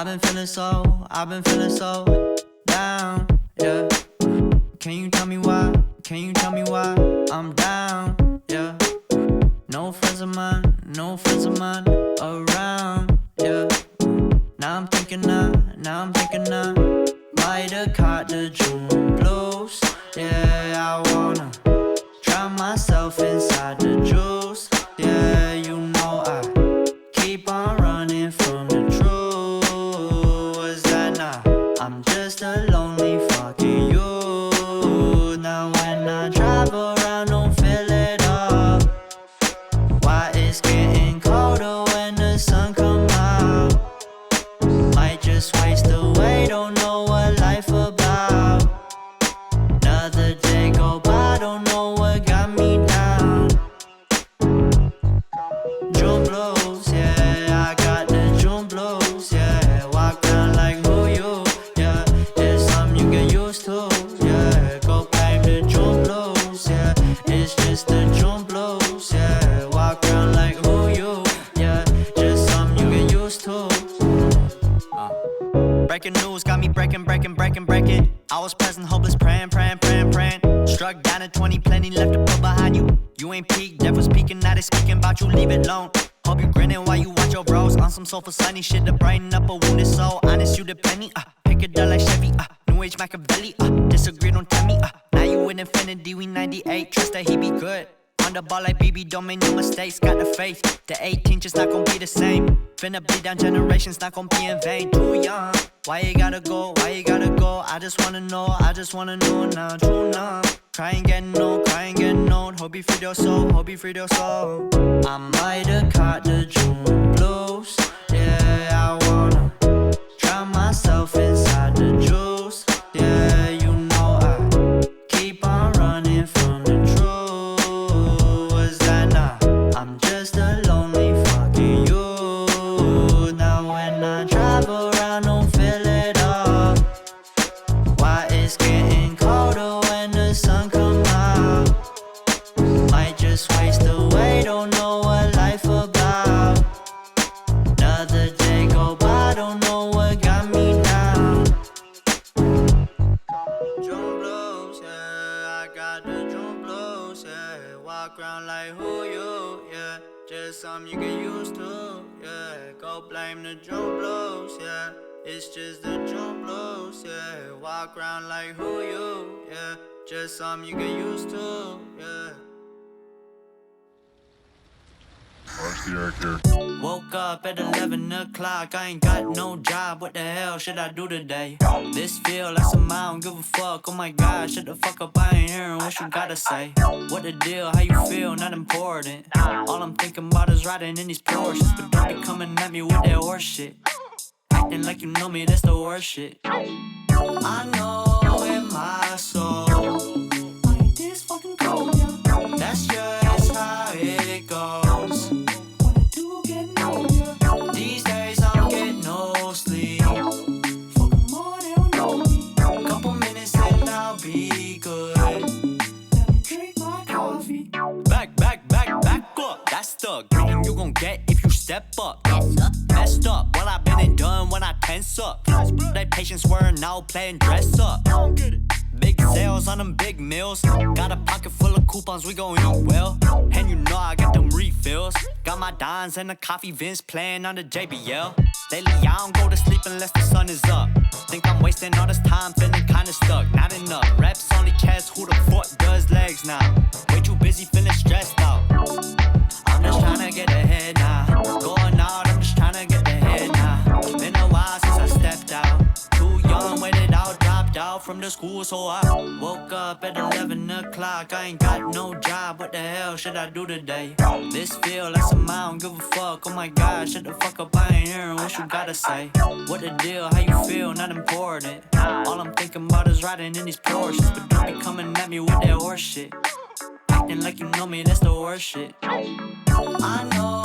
I've been feeling so down, yeah. Can you tell me why? Can you tell me why I'm down, yeah. No friends of mine around, yeah. Now I'm thinking I might have caught the June blues. Yeah, I wanna drown myself inside the juice. Yeah, you know I keep on running from the truth. Was that not? I'm just a lonely fucking you. Now when I drive around, don't feel it up. Why it's getting colder when the sun come out? Might just waste away, don't know what life about. Another day go by, don't know what got me down. June blues, yeah, I got the June blues, yeah. Walk around like who you, yeah. It's something you get used to, yeah. Go blame the June blues, yeah. It's just the June blues, yeah. Walk around like who you, yeah. Just something you get used to. Breaking news got me breaking. I was present, hopeless, praying. Struck down at 20, plenty left to put behind you. You ain't peaked, devil's peeking, now they speaking about you, leave it alone. Hope you grinning while you watch your bros on some soulful sunny shit to brighten up a wounded soul. Honest, you the penny, pick it up like Chevy, New Age Machiavelli, disagree, don't tell me, now you in infinity, we 98, trust that he be good. On the ball like BB, don't make no mistakes, got the faith. The 18 just not gon' be the same. Finna bleed down generations, not gon' be in vain. Too young, why you gotta go, I just wanna know now, too numb. Crying getting old, hope you freed your soul, I might have caught the June blues. Yeah, I wanna drown myself inside the juice. Yeah, you know I keep on running from the truth. Was that not? I'm just a lonely fucking you. Now when I drive around, don't fill it up. Why it's getting colder when the sun come out? Might just waste away, don't know what life about. Another day go by, don't know what got me down. June blues, yeah, I got the June blues, yeah. Walk around like who you, yeah. Just something you get used to, yeah. Go blame the June blues, yeah. It's just the June blues, yeah. Walk around like who you, yeah. Just something you get used to, yeah. Woke up at 11 o'clock, I ain't got no job, what the hell should I do today? This feel like some I don't give a fuck, oh my god, shut the fuck up, I ain't hearing what you gotta say. What the deal, how you feel, not important. All I'm thinking about is riding in these Porsches, but don't be coming at me with that horse shit. Acting like you know me, that's the worst shit. I know in my soul, I ain't this fucking cold, yeah. That's just how it goes. When I do get older, these days I don't get no sleep. Fucking more, they don't know me. Couple minutes and I'll be good. Let me drink my coffee. Back up. That's the greeting you gon' get if you step up. Messed up, what I been and done when I tense up. That patience were now playing dress up. Big sales on them big meals. Got a pocket full of coupons, we gon' eat well. And you know I got them refills. Got my Dons and the coffee Vince playing on the JBL. Lately I don't go to sleep unless the sun is up. Think I'm wasting all this time feeling kinda stuck. Not enough, reps only chest, who the fuck does legs now? Way too busy feeling stressed out. I'm just tryna get ahead now. Going out, I'm just tryna get ahead now. Been a while since I stepped out. Too young, waited out, dropped out from the school, so I woke up at 11 o'clock. I ain't got no job, what the hell should I do today? This feel like some I don't give a fuck, oh my god, shut the fuck up, I ain't hearing what you gotta say. What the deal, how you feel, not important. All I'm thinking about is riding in these Porsches, but don't be coming at me with that horse shit. Acting like you know me, that's the worst shit. I know